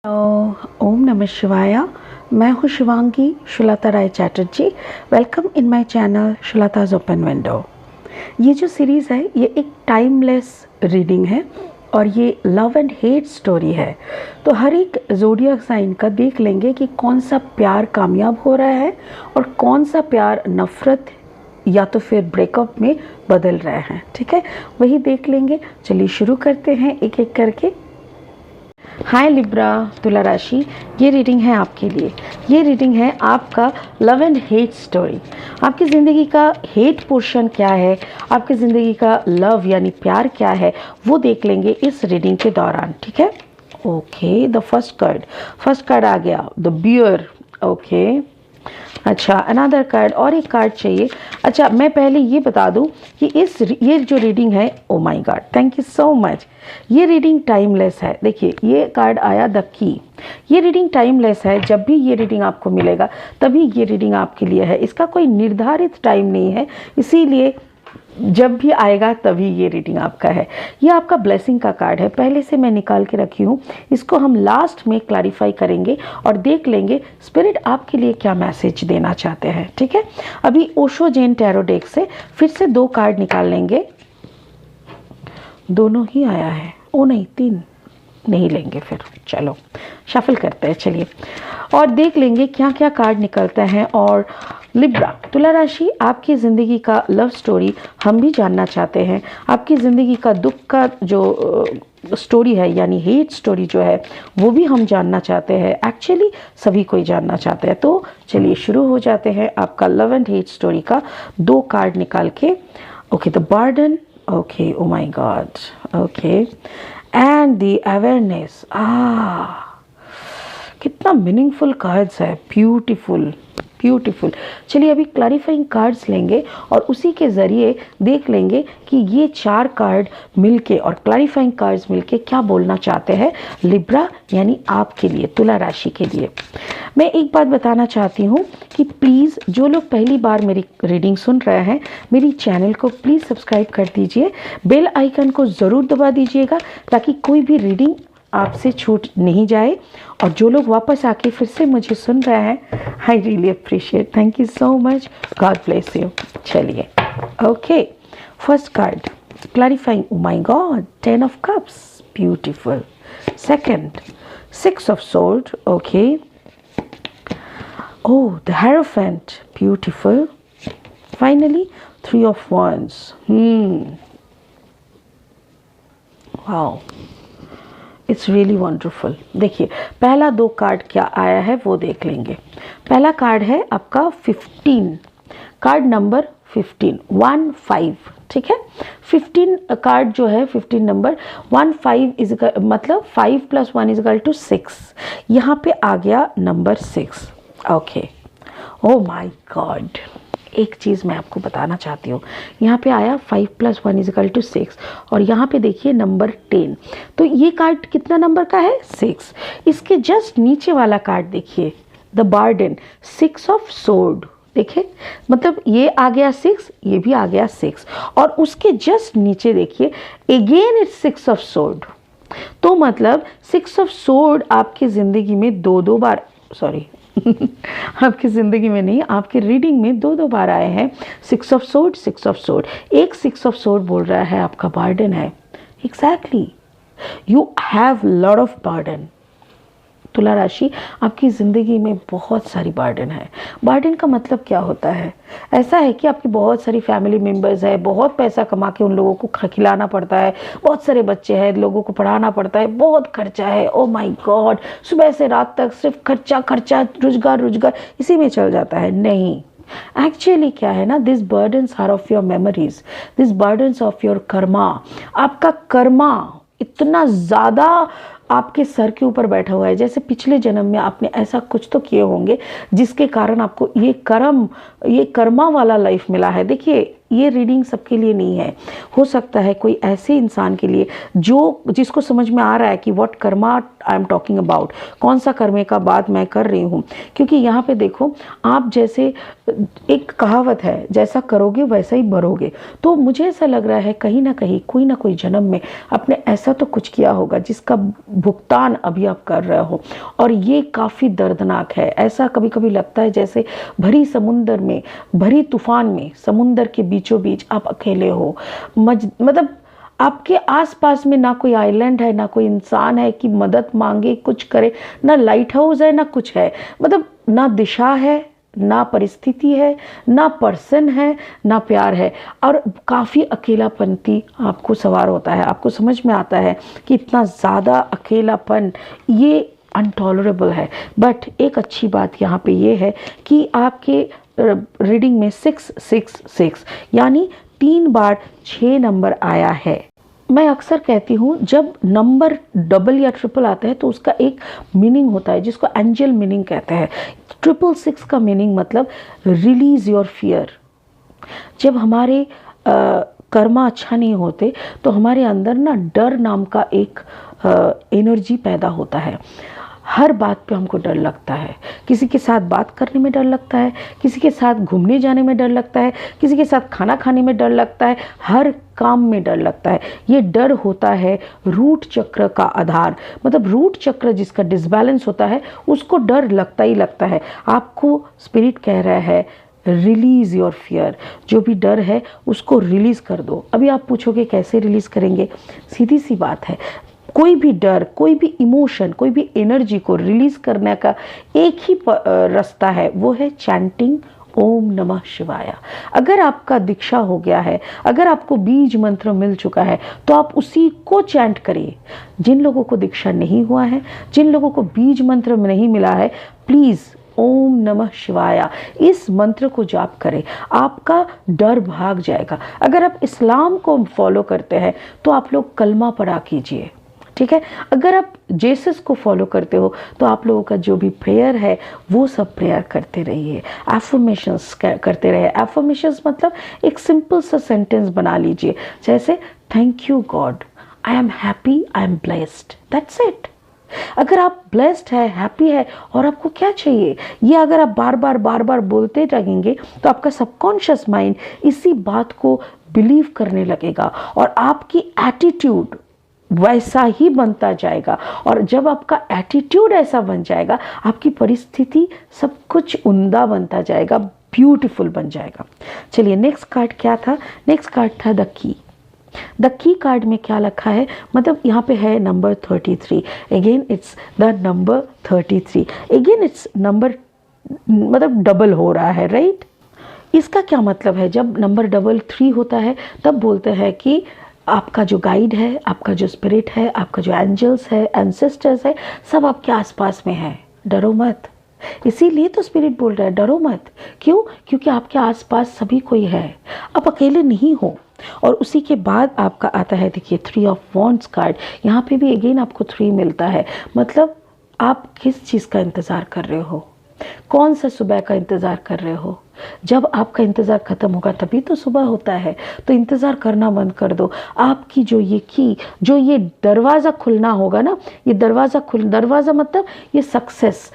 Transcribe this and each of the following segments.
ओम नमः शिवाय। मैं हूँ Shivangi Shulata Rai Chatterjee. Welcome in my channel Shulata's open window. ये जो सीरीज़ है ये एक टाइमलेस रीडिंग है और ये लव एंड हेट स्टोरी है। तो हर एक ज़ोडिएक साइन का देख लेंगे कि कौन सा प्यार कामयाब हो रहा है और कौन सा प्यार नफ़रत या तो फिर ब्रेकअप में बदल रहे हैं। ठीक है, वही देख लेंगे। चलिए शुरू करते हैं एक एक करके। हाय लिब्रा तुला राशि, ये रीडिंग है आपके लिए। ये रीडिंग है आपका लव एंड हेट स्टोरी। आपकी ज़िंदगी का हेट पोर्शन क्या है, आपकी ज़िंदगी का लव यानी प्यार क्या है, वो देख लेंगे इस रीडिंग के दौरान। ठीक है, ओके। द फर्स्ट कार्ड आ गया, द बियर। ओके, अच्छा, अनदर कार्ड और एक कार्ड चाहिए। अच्छा, मैं पहले ये बता दूं कि ये जो रीडिंग है, ओ my God, thank you so much, ये रीडिंग टाइमलेस है। देखिए ये कार्ड आया द की। ये रीडिंग टाइमलेस है। जब भी ये रीडिंग आपको मिलेगा तभी ये रीडिंग आपके लिए है। इसका कोई निर्धारित टाइम नहीं है, इसीलिए जब भी आएगा तभी ये रीडिंग आपका है। ये आपका ब्लेसिंग का कार्ड है, पहले से मैं निकाल के रखी हूँ। इसको हम लास्ट में क्लैरिफाई करेंगे और देख लेंगे स्पिरिट आपके लिए क्या मैसेज देना चाहते हैं। ठीक है, अभी ओशो जैन टैरो डेक से फिर से 2 कार्ड निकाल लेंगे। दोनों ही आया है, ओ नहीं 3 नहीं लेंगे, फिर चलो शफल करते हैं। चलिए और देख लेंगे क्या क्या कार्ड निकलता है। और लिब्रा तुला राशि, आपकी ज़िंदगी का लव स्टोरी हम भी जानना चाहते हैं। आपकी ज़िंदगी का दुख का जो स्टोरी है यानी हेट स्टोरी जो है वो भी हम जानना चाहते हैं। एक्चुअली सभी कोई जानना चाहते हैं। तो चलिए शुरू हो जाते हैं आपका लव एंड हेट स्टोरी का 2 कार्ड निकाल के। Okay, the burden, okay, O my God, okay, and the awareness. कितना मीनिंगफुल कार्ड्स है, ब्यूटीफुल ब्यूटीफुल। चलिए अभी क्लैरिफाइंग कार्ड्स लेंगे और उसी के ज़रिए देख लेंगे कि ये 4 कार्ड मिलके और क्लैरिफाइंग कार्ड्स मिलके क्या बोलना चाहते हैं लिब्रा यानी आपके लिए, तुला राशि के लिए। मैं एक बात बताना चाहती हूँ कि प्लीज़ जो लोग पहली बार मेरी रीडिंग सुन रहे हैं, मेरी चैनल को प्लीज़ सब्सक्राइब कर दीजिए, बेल आइकन को ज़रूर दबा दीजिएगा ताकि कोई भी रीडिंग आपसे छूट नहीं जाए। और जो लोग वापस आके फिर से मुझे सुन रहे हैं, I really appreciate, thank you so much, god bless you. चलिए okay, first card clarifying, oh my god, 10 of cups, beautiful. Second 6 of sword, okay, oh the hierophant, beautiful. Finally 3 of wands. Wow, it's really wonderful. देखिए पहला 2 card क्या आया है वो देख लेंगे। पहला कार्ड है आपका 15, कार्ड नंबर 15, 1-5। ठीक है, 15 कार्ड जो है 15 नंबर 1-5 इज मतलब 5 + 1 = 6। यहाँ पे आ गया number 6। Okay, O my God, एक चीज़ मैं आपको बताना चाहती हूँ। यहाँ पे आया 5 + 1 = 6 और यहाँ पे देखिए नंबर 10। तो ये कार्ड कितना नंबर का है? 6। इसके जस्ट नीचे वाला कार्ड देखिए, द बर्डन, 6 ऑफ सोर्ड। देखिए मतलब ये आ गया 6, ये भी आ गया 6 और उसके जस्ट नीचे देखिए अगेन इट्स 6 ऑफ सोर्ड। तो मतलब 6 ऑफ सोर्ड आपकी ज़िंदगी में 2-2 बार, सॉरी आपकी ज़िंदगी में नहीं, आपके रीडिंग में 2-2 बार आए हैं। 6 ऑफ सोर्ड, 6 ऑफ सोर्ड। एक 6 ऑफ सोर्ड बोल रहा है आपका बर्डन है। Exactly, you have lot of burden. तुला राशि, आपकी ज़िंदगी में बहुत सारी बर्डन है। बर्डन का मतलब क्या होता है? ऐसा है कि आपकी बहुत सारी फैमिली मेम्बर्स है, बहुत पैसा कमा के उन लोगों को खिलाना पड़ता है, बहुत सारे बच्चे हैं, लोगों को पढ़ाना पड़ता है, बहुत खर्चा है। ओ माय गॉड, सुबह से रात तक सिर्फ खर्चा खर्चा, रोजगार इसी में चल जाता है। नहीं, एक्चुअली क्या है ना, this burdens are of your memories, this burdens of your karma. आपका कर्मा इतना ज़्यादा आपके सर के ऊपर बैठा हुआ है, जैसे पिछले जन्म में आपने ऐसा कुछ तो किए होंगे जिसके कारण आपको ये कर्मा वाला लाइफ मिला है। देखिए ये रीडिंग सबके लिए नहीं है। हो सकता है कोई ऐसे इंसान के लिए जिसको समझ में आ रहा है कि what Karma I am talking about, कौन सा कर्मे का बात मैं कर रही हूँ। क्योंकि यहाँ पे देखो, आप जैसे एक कहावत है, जैसा करोगे वैसा ही भरोगे। तो मुझे ऐसा लग रहा है कहीं ना कहीं कोई ना कोई जन्म में आपने ऐसा तो कुछ किया होगा जिसका भुगतान अभी आप कर रहे हो, और ये काफ़ी दर्दनाक है। ऐसा कभी कभी लगता है जैसे भरी समुंदर में, भरी तूफान में, समुंदर के बीचों बीच आप अकेले हो। मतलब आपके आसपास में ना कोई आइलैंड है, ना कोई इंसान है कि मदद मांगे, कुछ करे, ना लाइट हाउस है, ना कुछ है। मतलब ना दिशा है, ना परिस्थिति है, ना पर्सन है, ना प्यार है, और काफ़ी अकेलापंती आपको सवार होता है। आपको समझ में आता है कि इतना ज़्यादा अकेलापन ये अनटॉलरेबल है। बट एक अच्छी बात यहाँ पे ये है कि आपके रीडिंग में 666 यानी 3 बार 6 नंबर आया है। मैं अक्सर कहती हूँ जब नंबर डबल या ट्रिपल आता है तो उसका एक मीनिंग होता है जिसको एंजल मीनिंग कहते हैं। 666 का मीनिंग मतलब रिलीज योर फियर। जब हमारे कर्मा अच्छा नहीं होते तो हमारे अंदर ना डर नाम का एक एनर्जी पैदा होता है। हर बात पे हमको डर लगता है। किसी के साथ बात करने में डर लगता है, किसी के साथ घूमने जाने में डर लगता है, किसी के साथ खाना खाने में डर लगता है, हर काम में डर लगता है। ये डर होता है रूट चक्र का आधार। मतलब रूट चक्र जिसका डिसबैलेंस होता है उसको डर लगता ही लगता है। आपको स्पिरिट कह रहा है रिलीज योर फियर। जो भी डर है उसको रिलीज कर दो। अभी आप पूछोगे कैसे रिलीज करेंगे? सीधी सी बात है, कोई भी डर, कोई भी इमोशन, कोई भी एनर्जी को रिलीज करने का एक ही रास्ता है, वो है चैंटिंग ओम नमः शिवाय। अगर आपका दीक्षा हो गया है, अगर आपको बीज मंत्र मिल चुका है तो आप उसी को चैंट करिए। जिन लोगों को दीक्षा नहीं हुआ है, जिन लोगों को बीज मंत्र नहीं मिला है, प्लीज़ ओम नमः शिवाय इस मंत्र को जाप करें, आपका डर भाग जाएगा। अगर आप इस्लाम को फॉलो करते हैं तो आप लोग कलमा पढ़ा कीजिए, ठीक है। अगर आप जेसस को फॉलो करते हो तो आप लोगों का जो भी प्रेयर है वो सब प्रेयर करते रहिए, एफर्मेशंस करते रहिए। एफर्मेशंस मतलब एक सिंपल सा सेंटेंस बना लीजिए, जैसे thank you God, I am happy, I am blessed, that's it. अगर आप ब्लेस्ड है, हैप्पी है और आपको क्या चाहिए, ये अगर आप बार बार बोलते रहेंगे तो आपका सबकॉन्शियस माइंड इसी बात को बिलीव करने लगेगा और आपकी एटीट्यूड वैसा ही बनता जाएगा। और जब आपका एटीट्यूड ऐसा बन जाएगा, आपकी परिस्थिति सब कुछ उम्दा बनता जाएगा, ब्यूटीफुल बन जाएगा। चलिए नेक्स्ट कार्ड क्या था? नेक्स्ट कार्ड था the key. The key card में क्या लिखा है? मतलब यहाँ पे है number 33। Again it's the number 33। Again it's number मतलब डबल हो रहा है, राइट? इसका क्या मतलब है? जब नंबर डबल 3 होता है तब बोलते हैं कि आपका जो गाइड है, आपका जो स्पिरिट है, आपका जो एंजल्स है, एंसेस्टर्स है, सब आपके आसपास में है। डरो मत। इसीलिए तो स्पिरिट बोल रहा है डरो मत। क्यों? क्योंकि आपके आसपास सभी कोई है, आप अकेले नहीं हो। और उसी के बाद आपका आता है, देखिए 3 ऑफ वॉन्ड्स कार्ड। यहाँ पे भी अगेन आपको 3 मिलता है। मतलब आप किस चीज़ का इंतज़ार कर रहे हो? कौन सा सुबह का इंतज़ार कर रहे हो? जब आपका इंतज़ार ख़त्म होगा तभी तो सुबह होता है। तो इंतज़ार करना बंद कर दो। आपकी जो ये दरवाज़ा खुलना होगा ना, ये दरवाज़ा मतलब ये सक्सेस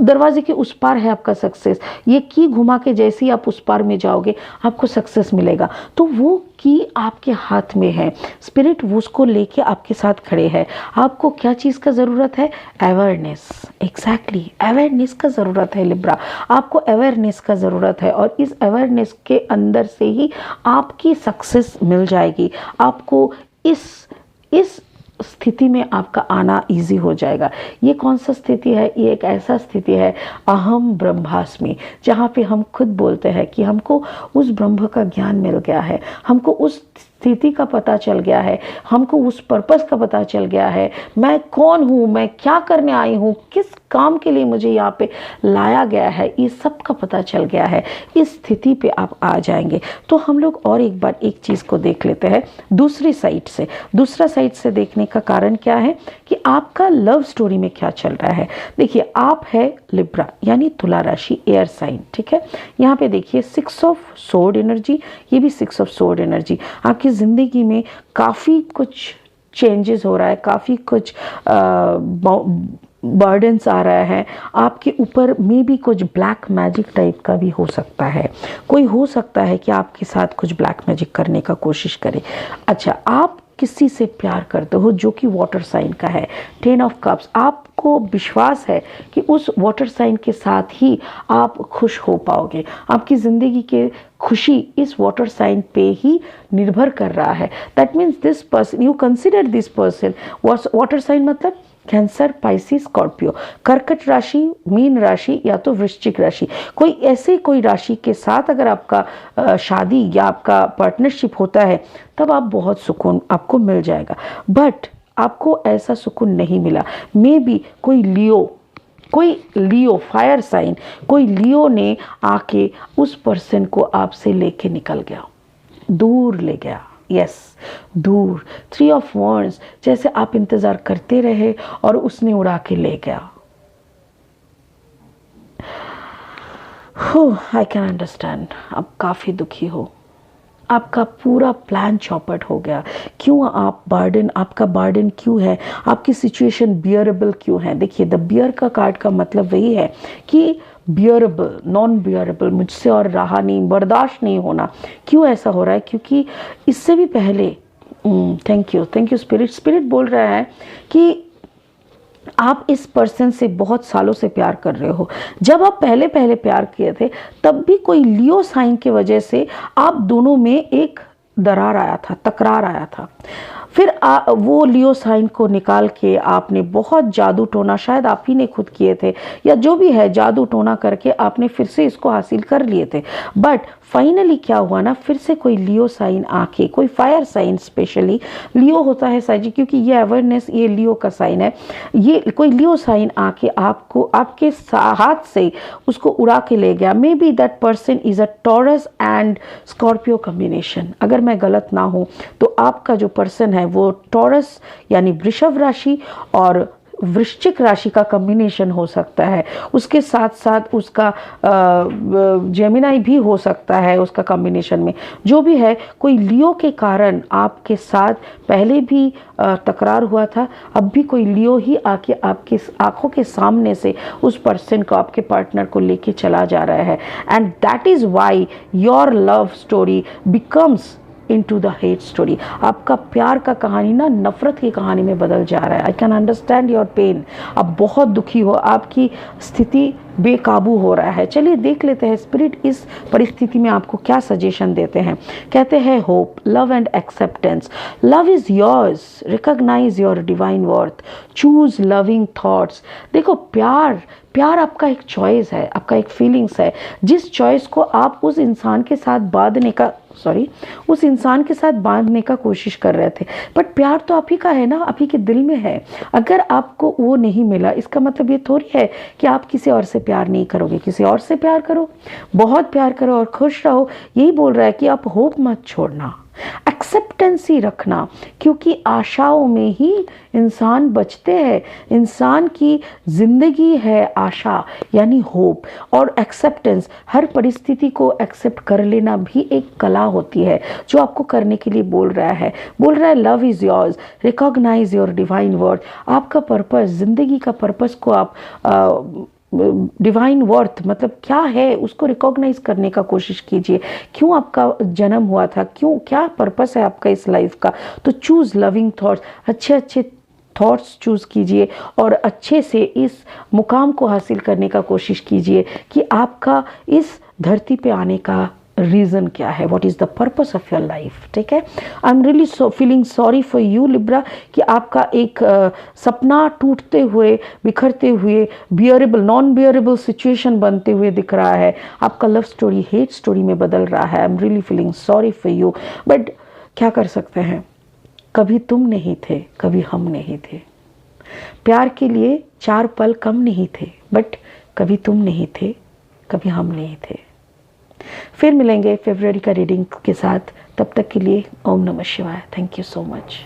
दरवाजे के उस पार है आपका सक्सेस। ये की घुमा के जैसे ही आप उस पार में जाओगे आपको सक्सेस मिलेगा। तो वो की आपके हाथ में है। स्पिरिट वो उसको लेके आपके साथ खड़े हैं। आपको क्या चीज़ का ज़रूरत है? अवेयरनेस। एग्जैक्टली अवेयरनेस का ज़रूरत है लिब्रा। आपको अवेयरनेस का ज़रूरत है और इस अवेयरनेस के अंदर से ही आपकी सक्सेस मिल जाएगी। आपको इस स्थिति में आपका आना इजी हो जाएगा। ये कौन सा स्थिति है? ये एक ऐसा स्थिति है अहम ब्रह्मास्मि, जहाँ पे हम खुद बोलते हैं कि हमको उस ब्रह्म का ज्ञान मिल गया है, हमको उस स्थिति का पता चल गया है, हमको उस पर्पस का पता चल गया है, मैं कौन हूँ, मैं क्या करने आई हूँ, किस काम के लिए मुझे यहाँ पे लाया गया है, ये सब का पता चल गया है, इस स्थिति पे आप आ जाएंगे। तो हम लोग और एक बार एक चीज़ को देख लेते हैं दूसरी साइड से। दूसरा साइड से देखने का कारण क्या है कि आपका लव स्टोरी में क्या चल रहा है। देखिए, आप है लिब्रा यानी तुला राशि, एयर साइन, ठीक है। यहाँ पे देखिए 6 ऑफ सोर्ड एनर्जी, ये भी 6 ऑफ सोर्ड एनर्जी। आपकी ज़िंदगी में काफ़ी कुछ चेंजेस हो रहा है, काफ़ी कुछ बर्डन्स आ रहा है आपके ऊपर, में भी कुछ ब्लैक मैजिक टाइप का भी हो सकता है। कोई हो सकता है कि आपके साथ कुछ ब्लैक मैजिक करने का कोशिश करे। अच्छा, आप किसी से प्यार करते हो जो कि वाटर साइन का है, 10 ऑफ कप्स। आपको विश्वास है कि उस वाटर साइन के साथ ही आप खुश हो पाओगे, आपकी ज़िंदगी के खुशी इस वाटर साइन पे ही निर्भर कर रहा है। That means this person, you consider this person, water sign मतलब कैंसर, पाइसिस, स्कॉर्पियो, कर्कट राशि, मीन राशि या तो वृश्चिक राशि। कोई ऐसे कोई राशि के साथ अगर आपका शादी या आपका पार्टनरशिप होता है तब आप बहुत सुकून आपको मिल जाएगा। बट आपको ऐसा सुकून नहीं मिला, मे बी कोई लियो फायर साइन, कोई लियो ने आके उस पर्सन को आपसे लेके निकल गया, दूर ले गया। यस, दूर। 3 ऑफ वॉन्ड्स, जैसे आप इंतजार करते रहे और उसने उड़ा के ले गया। आई कैन अंडरस्टैंड, आप काफ़ी दुखी हो, आपका पूरा प्लान चौपट हो गया। क्यों आपका बर्डन क्यों है, आपकी सिचुएशन बियरेबल क्यों है। देखिए, द बियर का कार्ड का मतलब वही है कि बियरेबल, नॉन बियरेबल, मुझसे और रहा नहीं, बर्दाश्त नहीं होना। क्यों ऐसा हो रहा है? क्योंकि इससे भी पहले थैंक यू स्पिरिट बोल रहा है कि आप इस पर्सन से बहुत सालों से प्यार कर रहे हो। जब आप पहले प्यार किए थे तब भी कोई लियो साइन की वजह से आप दोनों में एक दरार आया था, तकरार आया था। फिर वो लियो साइन को निकाल के आपने बहुत जादू टोना, शायद आप ही ने खुद किए थे या जो भी है, जादू टोना करके आपने फिर से इसको हासिल कर लिए थे। बट फाइनली क्या हुआ ना, फिर से कोई लियो साइन आके, कोई फायर साइन, स्पेशली लियो होता है साई जी, क्योंकि ये अवेयरनेस, ये लियो का साइन है। ये कोई लियो साइन आके आपको आपके हाथ से उसको उड़ा के ले गया। May be that person is a Taurus and Scorpio combination. अगर मैं गलत ना हूँ तो आपका जो पर्सन है वो टॉरस यानी वृषभ राशि और वृश्चिक राशि का कॉम्बिनेशन हो सकता है। उसके साथ साथ उसका जेमिनाई भी हो सकता है उसका कॉम्बिनेशन में। जो भी है, कोई लियो के कारण आपके साथ पहले भी तकरार हुआ था, अब भी कोई लियो ही आके आपके आंखों के सामने से उस पर्सन को, आपके पार्टनर को लेके चला जा रहा है। And that is why your love story becomes into the hate story. आपका प्यार का कहानी ना नफरत की कहानी में बदल जा रहा है। I can understand your pain. आप बहुत दुखी हो, आपकी स्थिति बेकाबू हो रहा है। चलिए देख लेते हैं स्पिरिट इस परिस्थिति में आपको क्या सजेशन देते हैं। कहते हैं hope, love and acceptance. Love is yours, recognize your divine worth, choose loving thoughts. देखो, प्यार आपका एक चॉइस है, आपका एक फीलिंग्स है। जिस चॉइस को आप उस इंसान के साथ बांधने का कोशिश कर रहे थे, बट प्यार तो आप ही का है ना, आप ही के दिल में है। अगर आपको वो नहीं मिला, इसका मतलब ये थोड़ी है कि आप किसी और से प्यार नहीं करोगे। किसी और से प्यार करो, बहुत प्यार करो और खुश रहो। यही बोल रहा है कि आप होप मत छोड़ना, एक्सेप्टेंस ही रखना, क्योंकि आशाओं में ही इंसान बचते हैं। इंसान की जिंदगी है आशा यानी होप और एक्सेप्टेंस। हर परिस्थिति को एक्सेप्ट कर लेना भी एक कला होती है, जो आपको करने के लिए बोल रहा है love is yours, recognize your divine worth. आपका पर्पस, जिंदगी का पर्पस को आप डिवाइन वर्थ मतलब क्या है उसको रिकॉग्नाइज करने का कोशिश कीजिए। क्यों आपका जन्म हुआ था, क्या पर्पस है आपका इस लाइफ का। तो चूज लविंग थॉट्स, अच्छे थॉट्स चूज़ कीजिए और अच्छे से इस मुकाम को हासिल करने का कोशिश कीजिए कि आपका इस धरती पे आने का रीज़न क्या है, what is the purpose of your life. ठीक है, I am really feeling sorry for you Libra कि आपका एक सपना टूटते हुए, बिखरते हुए, नॉन बियरेबल सिचुएशन बनते हुए दिख रहा है। आपका लव स्टोरी हेट स्टोरी में बदल रहा है। I am really feeling sorry for you, but क्या कर सकते हैं, कभी तुम नहीं थे, कभी हम नहीं थे। प्यार के लिए 4 पल कम नहीं थे, बट कभी तुम नहीं थे, कभी हम नहीं थे। फिर मिलेंगे फरवरी का रीडिंग के साथ, तब तक के लिए ओम नमः शिवाय। Thank you so much.